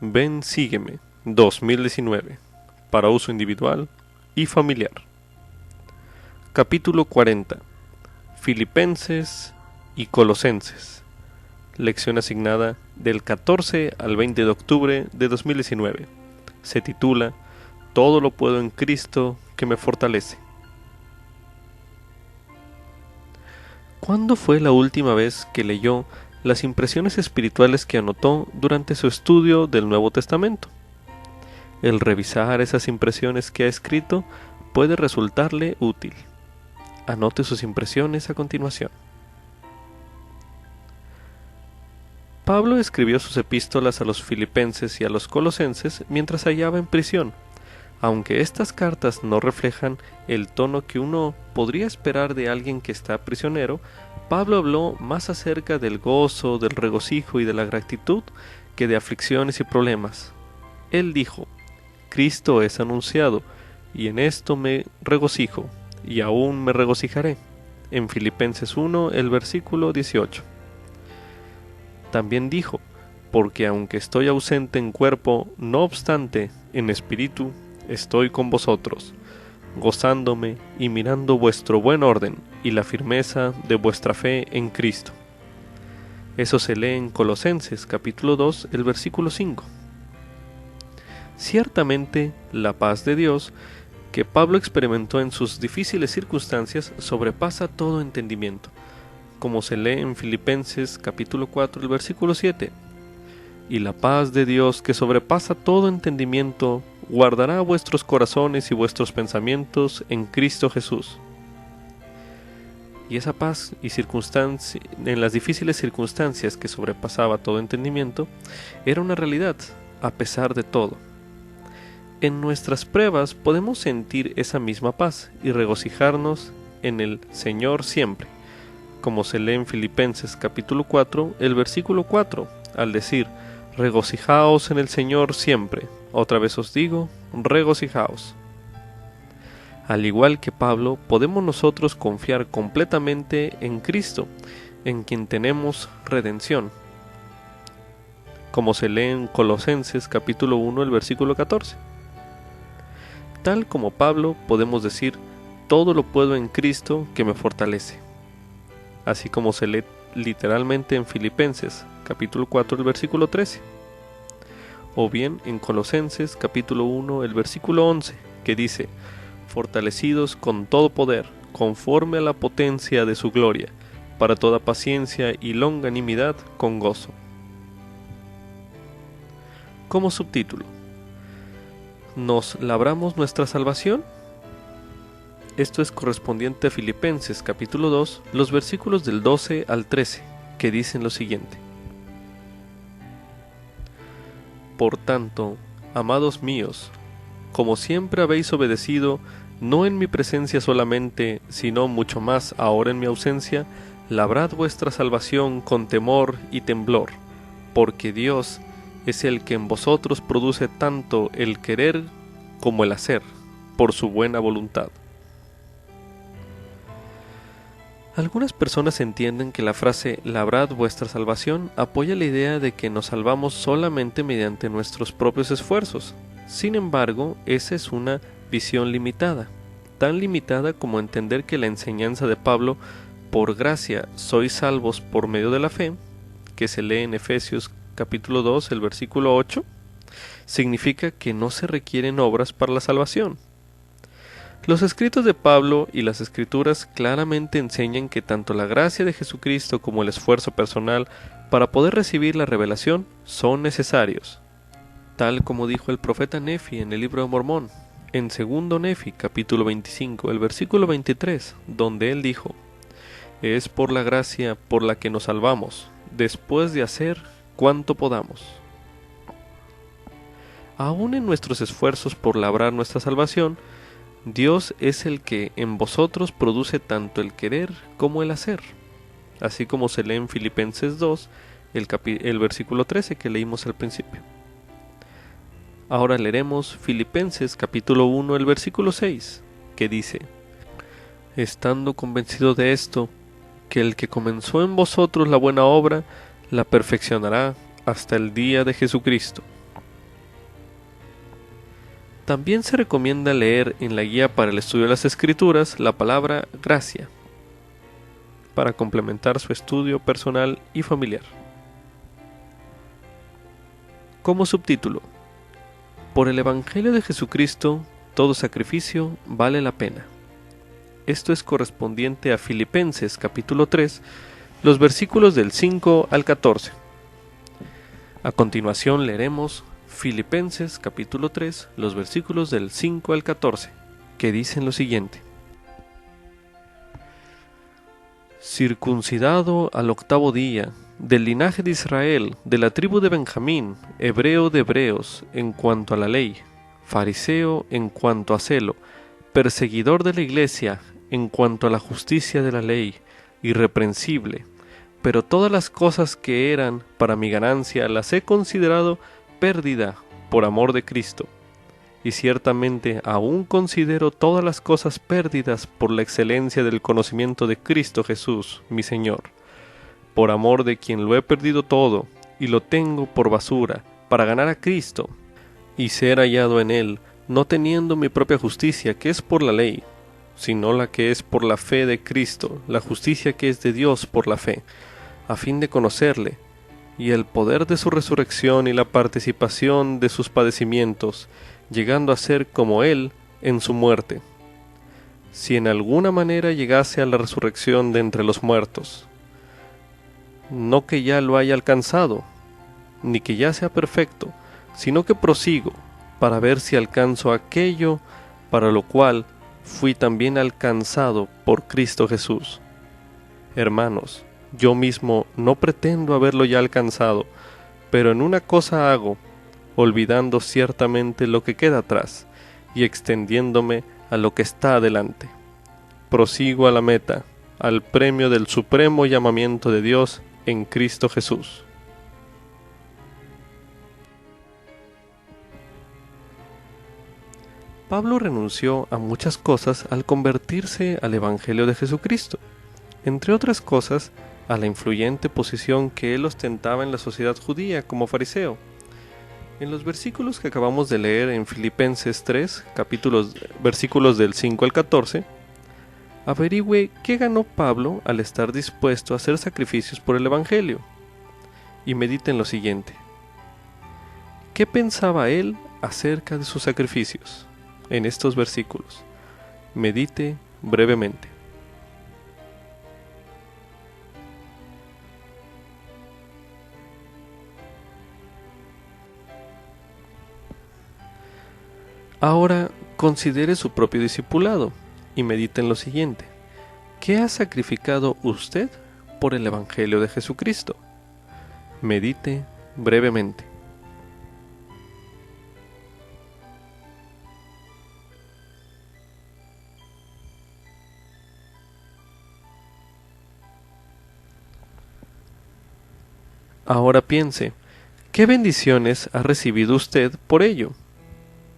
Ven, sígueme 2019 para uso individual y familiar. Capítulo 40. Filipenses y Colosenses. Lección asignada del 14 al 20 de octubre de 2019. Se titula Todo lo puedo en Cristo que me fortalece. ¿Cuándo fue la última vez que leyó las impresiones espirituales que anotó durante su estudio del Nuevo Testamento? El revisar esas impresiones que ha escrito puede resultarle útil. Anote sus impresiones a continuación. Pablo escribió sus epístolas a los filipenses y a los colosenses mientras hallaba en prisión. Aunque estas cartas no reflejan el tono que uno podría esperar de alguien que está prisionero, Pablo habló más acerca del gozo, del regocijo y de la gratitud que de aflicciones y problemas. Él dijo: Cristo es anunciado, y en esto me regocijo, y aún me regocijaré. En Filipenses 1, el versículo 18. También dijo: porque aunque estoy ausente en cuerpo, no obstante, en espíritu, estoy con vosotros, gozándome y mirando vuestro buen orden y la firmeza de vuestra fe en Cristo. Eso se lee en Colosenses capítulo 2, el versículo 5. Ciertamente, la paz de Dios que Pablo experimentó en sus difíciles circunstancias sobrepasa todo entendimiento, como se lee en Filipenses capítulo 4, el versículo 7. Y la paz de Dios que sobrepasa todo entendimiento guardará vuestros corazones y vuestros pensamientos en Cristo Jesús. Y esa paz en las difíciles circunstancias que sobrepasaba todo entendimiento era una realidad, a pesar de todo. En nuestras pruebas podemos sentir esa misma paz y regocijarnos en el Señor siempre, como se lee en Filipenses capítulo 4, el versículo 4, al decir: regocijaos en el Señor siempre. Otra vez os digo, regocijaos. Al igual que Pablo, podemos nosotros confiar completamente en Cristo, en quien tenemos redención, como se lee en Colosenses capítulo 1, el versículo 14. Tal como Pablo, podemos decir: todo lo puedo en Cristo que me fortalece. Así como se lee literalmente en Filipenses capítulo 4, el versículo 13. O bien en Colosenses capítulo 1, el versículo 11, que dice: fortalecidos con todo poder, conforme a la potencia de su gloria, para toda paciencia y longanimidad con gozo. Como subtítulo: ¿nos labramos nuestra salvación? Esto es correspondiente a Filipenses capítulo 2, los versículos del 12 al 13, que dicen lo siguiente: Por tanto, amados míos, como siempre habéis obedecido, no en mi presencia solamente, sino mucho más ahora en mi ausencia, labrad vuestra salvación con temor y temblor, porque Dios es el que en vosotros produce tanto el querer como el hacer, por su buena voluntad. Algunas personas entienden que la frase «labrad vuestra salvación» apoya la idea de que nos salvamos solamente mediante nuestros propios esfuerzos. Sin embargo, esa es una visión limitada, tan limitada como entender que la enseñanza de Pablo «por gracia sois salvos por medio de la fe», que se lee en Efesios capítulo 2, el versículo 8, significa que no se requieren obras para la salvación. Los escritos de Pablo y las Escrituras claramente enseñan que tanto la gracia de Jesucristo como el esfuerzo personal para poder recibir la revelación son necesarios, tal como dijo el profeta Nefi en el libro de Mormón, en 2 Nefi capítulo 25, el versículo 23, donde él dijo: es por la gracia por la que nos salvamos, después de hacer cuanto podamos. Aún en nuestros esfuerzos por labrar nuestra salvación, Dios es el que en vosotros produce tanto el querer como el hacer, así como se lee en Filipenses 2, el versículo 13 que leímos al principio. Ahora leeremos Filipenses capítulo 1, el versículo 6, que dice: estando convencido de esto, que el que comenzó en vosotros la buena obra, la perfeccionará hasta el día de Jesucristo. También se recomienda leer en la guía para el estudio de las Escrituras la palabra gracia, para complementar su estudio personal y familiar. Como subtítulo: por el Evangelio de Jesucristo, todo sacrificio vale la pena. Esto es correspondiente a Filipenses capítulo 3, los versículos del 5 al 14. A continuación leeremos Filipenses capítulo 3, los versículos del 5 al 14, que dicen lo siguiente: circuncidado al 8º día, del linaje de Israel, de la tribu de Benjamín, hebreo de hebreos en cuanto a la ley, fariseo en cuanto a celo, perseguidor de la iglesia en cuanto a la justicia de la ley, irreprensible. Pero todas las cosas que eran para mi ganancia las he considerado pérdida por amor de Cristo. Y ciertamente aún considero todas las cosas pérdidas por la excelencia del conocimiento de Cristo Jesús, mi Señor, por amor de quien lo he perdido todo, y lo tengo por basura, para ganar a Cristo, y ser hallado en Él, no teniendo mi propia justicia, que es por la ley, sino la que es por la fe de Cristo, la justicia que es de Dios por la fe, a fin de conocerle, y el poder de su resurrección y la participación de sus padecimientos, llegando a ser como Él en su muerte, si en alguna manera llegase a la resurrección de entre los muertos. No que ya lo haya alcanzado, ni que ya sea perfecto, sino que prosigo, para ver si alcanzo aquello para lo cual fui también alcanzado por Cristo Jesús. Hermanos, yo mismo no pretendo haberlo ya alcanzado, pero en una cosa hago, olvidando ciertamente lo que queda atrás, y extendiéndome a lo que está adelante. Prosigo a la meta, al premio del supremo llamamiento de Dios en Cristo Jesús. Pablo renunció a muchas cosas al convertirse al Evangelio de Jesucristo, entre otras cosas a la influyente posición que él ostentaba en la sociedad judía como fariseo. En los versículos que acabamos de leer en Filipenses 3, versículos del 5 al 14, averigüe qué ganó Pablo al estar dispuesto a hacer sacrificios por el Evangelio, y medite en lo siguiente. ¿Qué pensaba él acerca de sus sacrificios? En estos versículos, medite brevemente. Ahora considere su propio discipulado y medite en lo siguiente. ¿Qué ha sacrificado usted por el Evangelio de Jesucristo? Medite brevemente. Ahora piense, ¿qué bendiciones ha recibido usted por ello?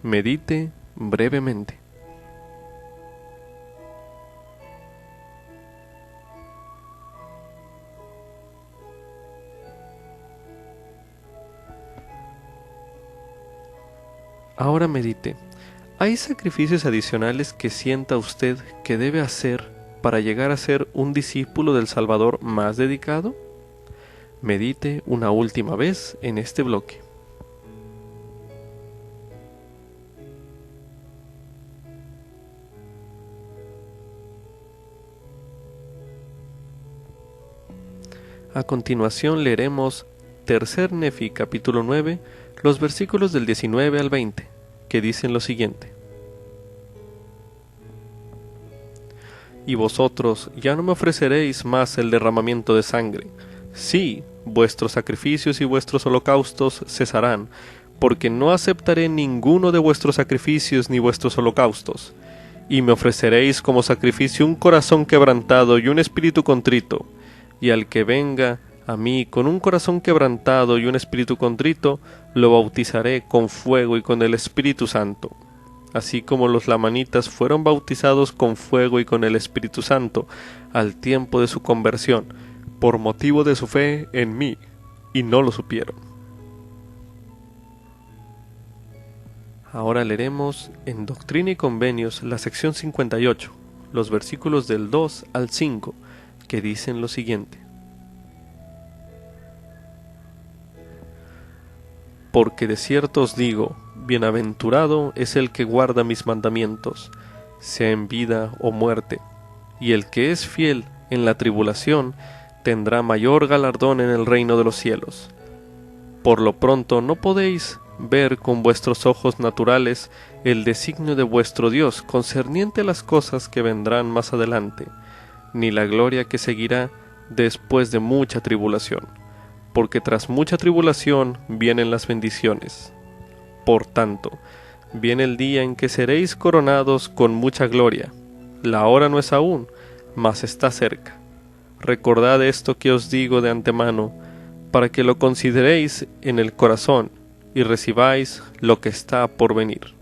Medite brevemente. Ahora medite, ¿hay sacrificios adicionales que sienta usted que debe hacer para llegar a ser un discípulo del Salvador más dedicado? Medite una última vez en este bloque. A continuación leeremos Tercer Nefi capítulo 9, los versículos del 19 al 20, que dicen lo siguiente. Y vosotros ya no me ofreceréis más el derramamiento de sangre. Sí, vuestros sacrificios y vuestros holocaustos cesarán, porque no aceptaré ninguno de vuestros sacrificios ni vuestros holocaustos. Y me ofreceréis como sacrificio un corazón quebrantado y un espíritu contrito. Y al que venga a mí con un corazón quebrantado y un espíritu contrito, lo bautizaré con fuego y con el Espíritu Santo. Así como los lamanitas fueron bautizados con fuego y con el Espíritu Santo al tiempo de su conversión, por motivo de su fe en mí, y no lo supieron. Ahora leeremos en Doctrina y Convenios la sección 58, los versículos del 2 al 5, que dicen lo siguiente. Porque de cierto os digo, bienaventurado es el que guarda mis mandamientos, sea en vida o muerte, y el que es fiel en la tribulación tendrá mayor galardón en el reino de los cielos. Por lo pronto no podéis ver con vuestros ojos naturales el designio de vuestro Dios concerniente a las cosas que vendrán más adelante, ni la gloria que seguirá después de mucha tribulación, porque tras mucha tribulación vienen las bendiciones. Por tanto, viene el día en que seréis coronados con mucha gloria. La hora no es aún, mas está cerca. Recordad esto que os digo de antemano, para que lo consideréis en el corazón y recibáis lo que está por venir.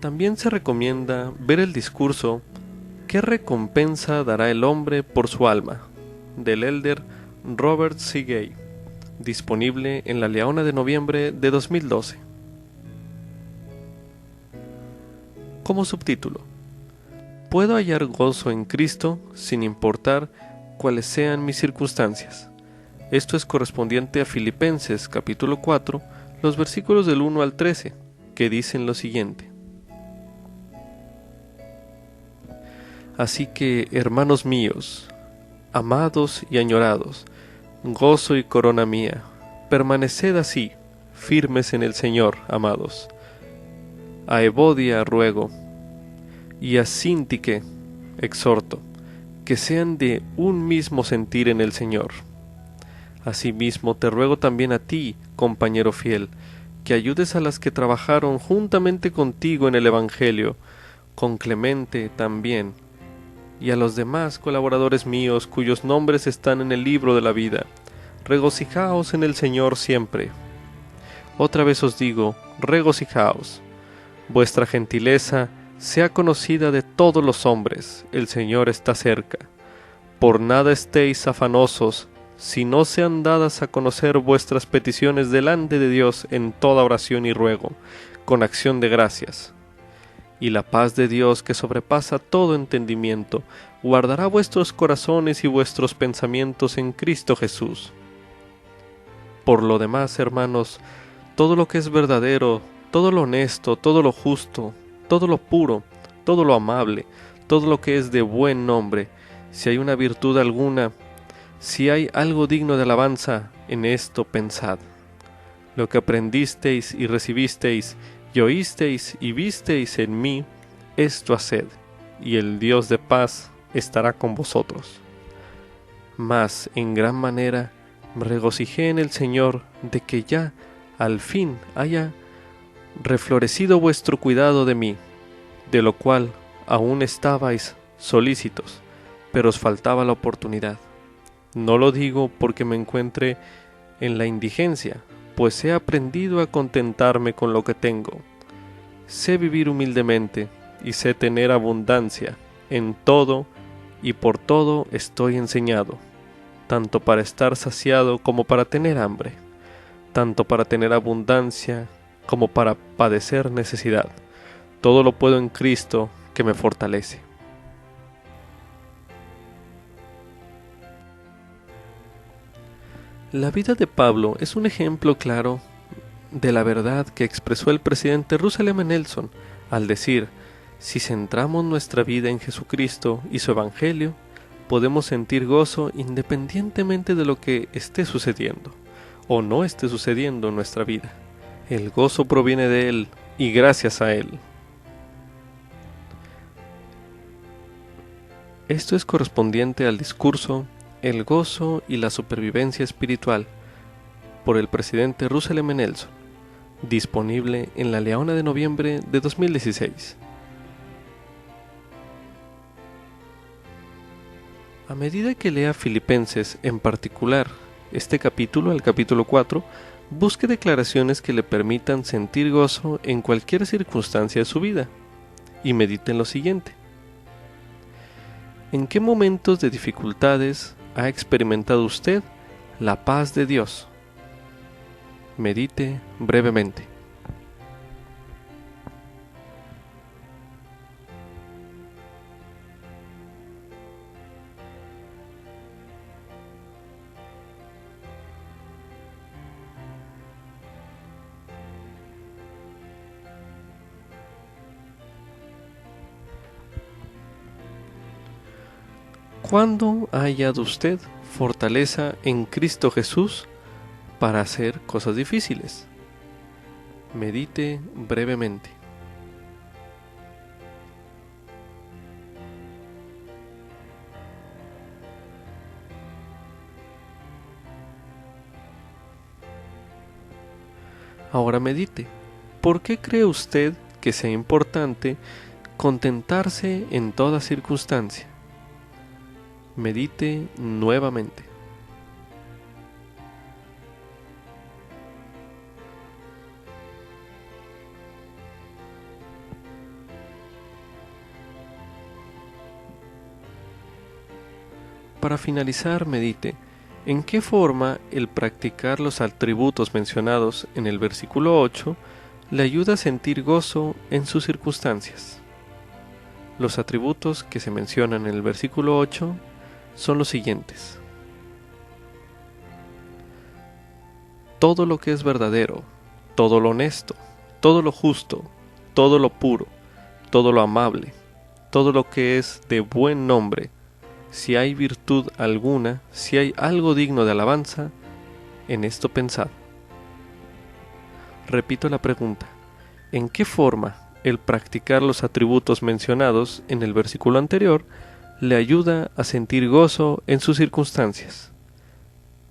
También se recomienda ver el discurso ¿Qué recompensa dará el hombre por su alma?, del elder Robert C. Gay, disponible en La Leona de noviembre de 2012. Como subtítulo: Puedo hallar gozo en Cristo sin importar cuáles sean mis circunstancias. Esto es correspondiente a Filipenses capítulo 4, los versículos del 1 al 13, que dicen lo siguiente. Así que, hermanos míos, amados y añorados, gozo y corona mía, permaneced así, firmes en el Señor, amados. A Evodia ruego, y a Síntique exhorto, que sean de un mismo sentir en el Señor. Asimismo te ruego también a ti, compañero fiel, que ayudes a las que trabajaron juntamente contigo en el Evangelio, con Clemente también, y a los demás colaboradores míos cuyos nombres están en el libro de la vida. Regocijaos en el Señor siempre. Otra vez os digo, regocijaos. Vuestra gentileza sea conocida de todos los hombres, el Señor está cerca. Por nada estéis afanosos, si no sean dadas a conocer vuestras peticiones delante de Dios en toda oración y ruego, con acción de gracias. Y la paz de Dios, que sobrepasa todo entendimiento, guardará vuestros corazones y vuestros pensamientos en Cristo Jesús. Por lo demás, hermanos, todo lo que es verdadero, todo lo honesto, todo lo justo, todo lo puro, todo lo amable, todo lo que es de buen nombre, si hay una virtud alguna, si hay algo digno de alabanza, en esto pensad. Lo que aprendisteis y recibisteis, y oísteis y visteis en mí, esto haced, y el Dios de paz estará con vosotros. Mas en gran manera me regocijé en el Señor de que ya al fin haya reflorecido vuestro cuidado de mí, de lo cual aún estabais solícitos, pero os faltaba la oportunidad. No lo digo porque me encuentre en la indigencia, pues he aprendido a contentarme con lo que tengo. Sé vivir humildemente y sé tener abundancia. En todo y por todo estoy enseñado, tanto para estar saciado como para tener hambre, tanto para tener abundancia como para padecer necesidad. Todo lo puedo en Cristo que me fortalece. La vida de Pablo es un ejemplo claro de la verdad que expresó el presidente Russell M. Nelson al decir: si centramos nuestra vida en Jesucristo y su Evangelio, podemos sentir gozo independientemente de lo que esté sucediendo o no esté sucediendo en nuestra vida. El gozo proviene de Él y gracias a Él. Esto es correspondiente al discurso El gozo y la supervivencia espiritual, por el presidente Russell M. Nelson, disponible en La Leona de noviembre de 2016. A medida que lea Filipenses, en particular este capítulo, el capítulo 4, busque declaraciones que le permitan sentir gozo en cualquier circunstancia de su vida, y medite en lo siguiente. ¿En qué momentos de dificultades ha experimentado usted La paz de Dios. Medite brevemente. ¿Cuándo ha hallado usted fortaleza en Cristo Jesús para hacer cosas difíciles? Medite brevemente. Ahora medite. ¿Por qué cree usted que sea importante contentarse en toda circunstancia? Medite nuevamente. Para finalizar, medite en qué forma el practicar los atributos mencionados en el versículo 8 le ayuda a sentir gozo en sus circunstancias. Los atributos que se mencionan en el versículo 8 son los siguientes: todo lo que es verdadero, todo lo honesto, todo lo justo, todo lo puro, todo lo amable, todo lo que es de buen nombre, si hay virtud alguna, si hay algo digno de alabanza, en esto pensad. Repito la pregunta: ¿en qué forma el practicar los atributos mencionados en el versículo anterior le ayuda a sentir gozo en sus circunstancias?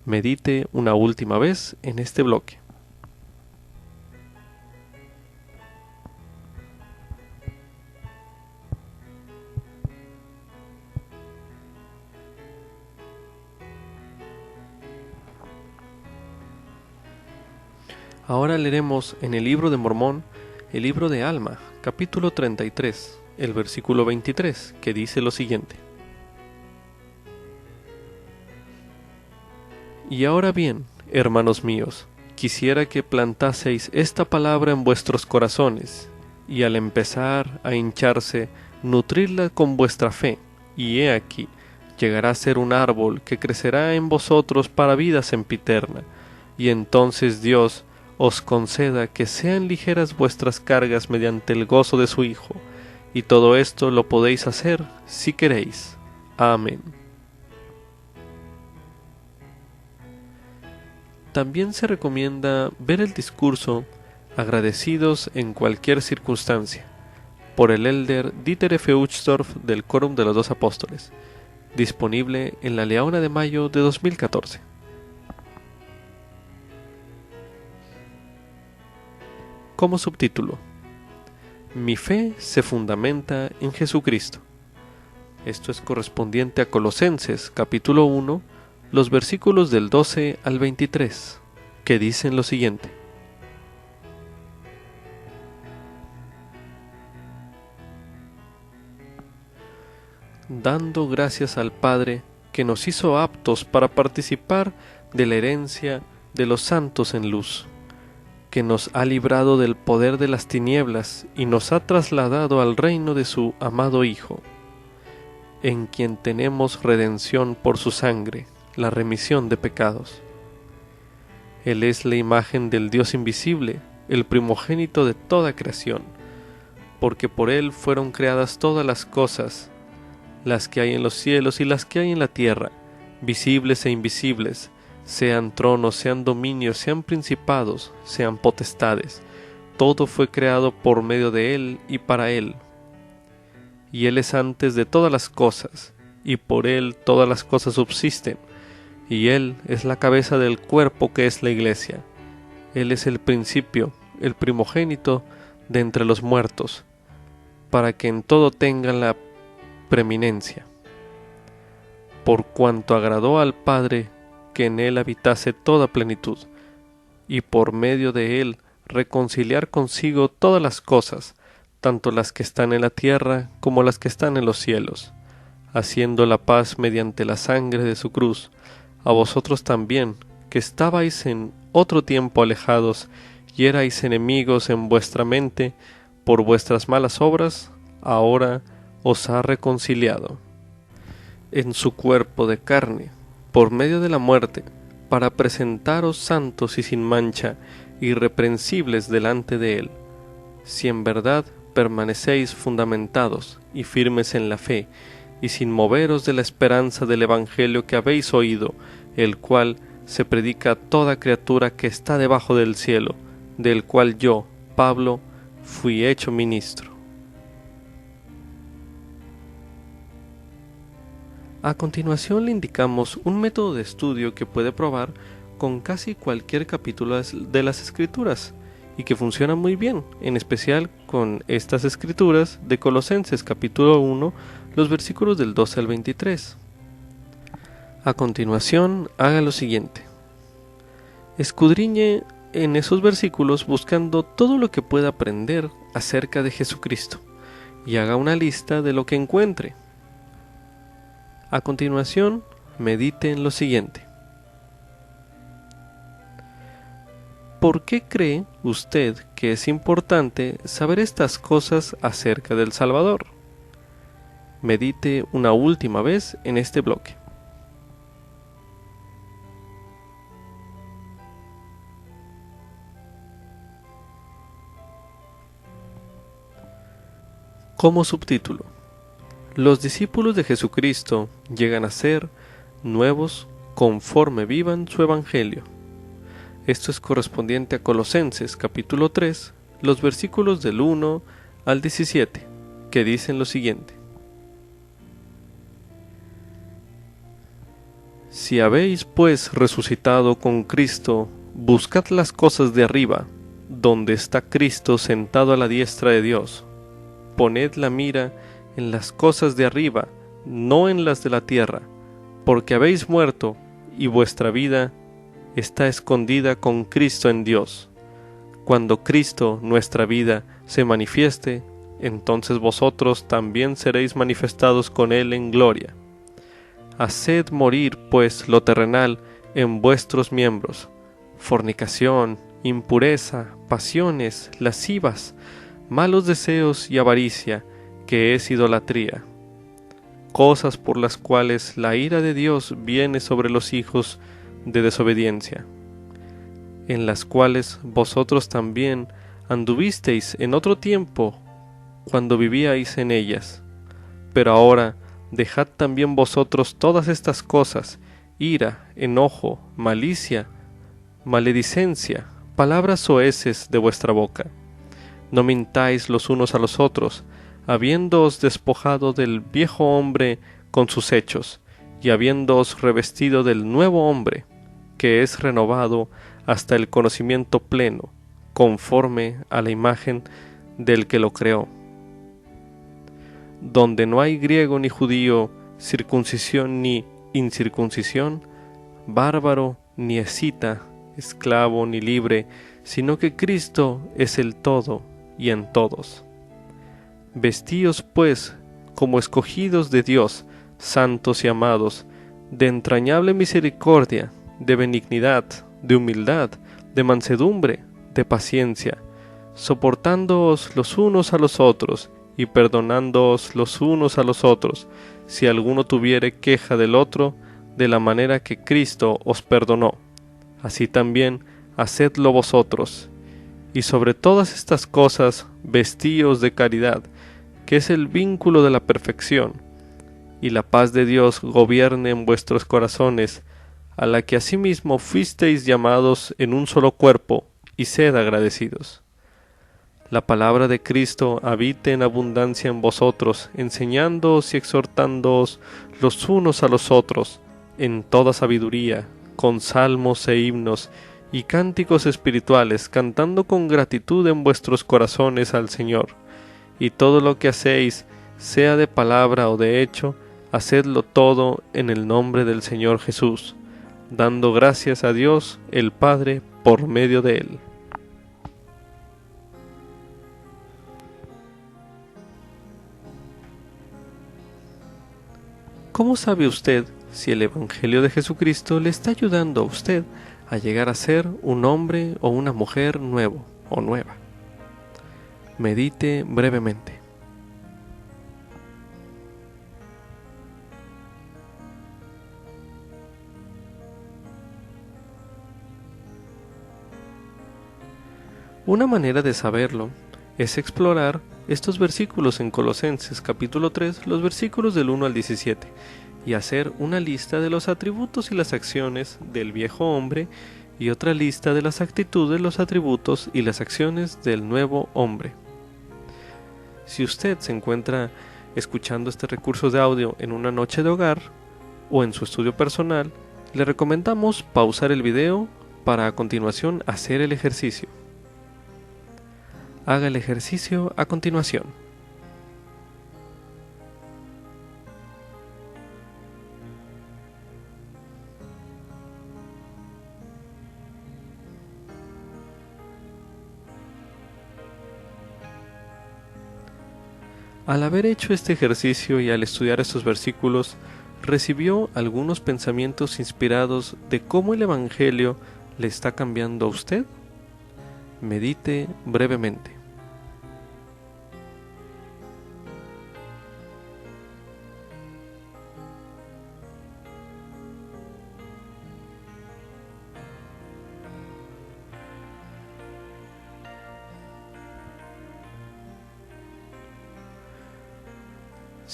Medite una última vez en este bloque. Ahora leeremos en el libro de Mormón, el libro de Alma, capítulo 33, el versículo 23, que dice lo siguiente: Y ahora bien, hermanos míos, quisiera que plantaseis esta palabra en vuestros corazones, y al empezar a hincharse, nutridla con vuestra fe, y he aquí, llegará a ser un árbol que crecerá en vosotros para vida sempiterna, y entonces Dios os conceda que sean ligeras vuestras cargas mediante el gozo de su Hijo, y todo esto lo podéis hacer si queréis. Amén. También se recomienda ver el discurso Agradecidos en cualquier circunstancia, por el elder Dieter F. Uchtdorf del Quórum de los Dos Apóstoles, disponible en La Leona de mayo de 2014. Como subtítulo: Mi fe se fundamenta en Jesucristo. Esto es correspondiente a Colosenses capítulo 1, los versículos del 12 al 23, que dicen lo siguiente: Dando gracias al Padre que nos hizo aptos para participar de la herencia de los santos en luz, que nos ha librado del poder de las tinieblas y nos ha trasladado al reino de su amado Hijo, en quien tenemos redención por su sangre, la remisión de pecados. Él es la imagen del Dios invisible, el primogénito de toda creación, porque por Él fueron creadas todas las cosas, las que hay en los cielos y las que hay en la tierra, visibles e invisibles, sean tronos, sean dominios, sean principados, sean potestades. Todo fue creado por medio de Él y para Él. Y Él es antes de todas las cosas, y por Él todas las cosas subsisten. Y Él es la cabeza del cuerpo que es la Iglesia. Él es el principio, el primogénito de entre los muertos, para que en todo tengan la preeminencia. Por cuanto agradó al Padre que en Él habitase toda plenitud, y por medio de Él reconciliar consigo todas las cosas, tanto las que están en la tierra como las que están en los cielos, haciendo la paz mediante la sangre de su cruz, a vosotros también, que estabais en otro tiempo alejados y erais enemigos en vuestra mente por vuestras malas obras, ahora os ha reconciliado en su cuerpo de carne, por medio de la muerte, para presentaros santos y sin mancha, irreprensibles delante de él, si en verdad permanecéis fundamentados y firmes en la fe, y sin moveros de la esperanza del Evangelio que habéis oído, el cual se predica a toda criatura que está debajo del cielo, del cual yo, Pablo, fui hecho ministro. A continuación le indicamos un método de estudio que puede probar con casi cualquier capítulo de las Escrituras y que funciona muy bien, en especial con estas Escrituras de Colosenses capítulo 1, los versículos del 12 al 23. A continuación, haga lo siguiente. Escudriñe en esos versículos buscando todo lo que pueda aprender acerca de Jesucristo y haga una lista de lo que encuentre. A continuación, medite en lo siguiente. ¿Por qué cree usted que es importante saber estas cosas acerca del Salvador? Medite una última vez en este bloque. Como subtítulo: los discípulos de Jesucristo llegan a ser nuevos conforme vivan su Evangelio. Esto es correspondiente a Colosenses capítulo 3, los versículos del 1 al 17, que dicen lo siguiente. Si habéis pues resucitado con Cristo, buscad las cosas de arriba, donde está Cristo sentado a la diestra de Dios. Poned la mira en las cosas de arriba, no en las de la tierra, porque habéis muerto y vuestra vida está escondida con Cristo en Dios. Cuando Cristo, nuestra vida, se manifieste, entonces vosotros también seréis manifestados con Él en gloria. Haced morir, pues, lo terrenal en vuestros miembros: fornicación, impureza, pasiones, lascivas, malos deseos y avaricia, que es idolatría, cosas por las cuales la ira de Dios viene sobre los hijos de desobediencia, en las cuales vosotros también anduvisteis en otro tiempo cuando vivíais en ellas. Pero ahora dejad también vosotros todas estas cosas: ira, enojo, malicia, maledicencia, palabras soeces de vuestra boca. No mintáis los unos a los otros, habiéndoos despojado del viejo hombre con sus hechos, y habiéndoos revestido del nuevo hombre, que es renovado hasta el conocimiento pleno, conforme a la imagen del que lo creó, donde no hay griego ni judío, circuncisión ni incircuncisión, bárbaro ni escita, esclavo ni libre, sino que Cristo es el todo y en todos. Vestíos pues como escogidos de Dios, santos y amados, de entrañable misericordia, de benignidad, de humildad, de mansedumbre, de paciencia, soportándoos los unos a los otros y perdonándoos los unos a los otros, si alguno tuviere queja del otro, de la manera que Cristo os perdonó, así también hacedlo vosotros. Y sobre todas estas cosas vestíos de caridad, que es el vínculo de la perfección, y la paz de Dios gobierne en vuestros corazones, a la que asimismo fuisteis llamados en un solo cuerpo, y sed agradecidos. La palabra de Cristo habite en abundancia en vosotros, enseñándoos y exhortándoos los unos a los otros, en toda sabiduría, con salmos e himnos, y cánticos espirituales, cantando con gratitud en vuestros corazones al Señor. Y todo lo que hacéis, sea de palabra o de hecho, hacedlo todo en el nombre del Señor Jesús, dando gracias a Dios el Padre por medio de Él. ¿Cómo sabe usted si el Evangelio de Jesucristo le está ayudando a usted a llegar a ser un hombre o una mujer nuevo o nueva. Medite brevemente. Una manera de saberlo es explorar estos versículos en Colosenses capítulo 3, los versículos del 1 al 17, y hacer una lista de los atributos y las acciones del viejo hombre y otra lista de las actitudes, los atributos y las acciones del nuevo hombre. Si usted se encuentra escuchando este recurso de audio en una noche de hogar o en su estudio personal, le recomendamos pausar el video para a continuación hacer el ejercicio. Haga el ejercicio a continuación. Al haber hecho este ejercicio y al estudiar estos versículos, recibió algunos pensamientos inspirados de cómo el Evangelio le está cambiando a usted. Medite brevemente.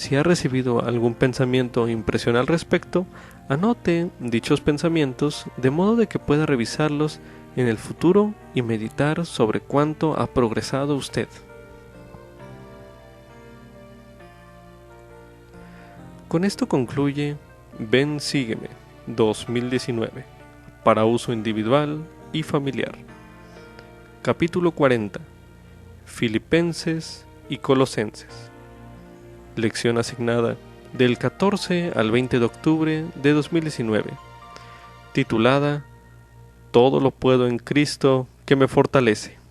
Si ha recibido algún pensamiento o impresión al respecto, anote dichos pensamientos de modo de que pueda revisarlos en el futuro y meditar sobre cuánto ha progresado usted. Con esto concluye Ven Sígueme 2019 para uso individual y familiar. Capítulo 40. Filipenses y Colosenses. Lección asignada del 14 al 20 de octubre de 2019, titulada Todo lo puedo en Cristo que me fortalece.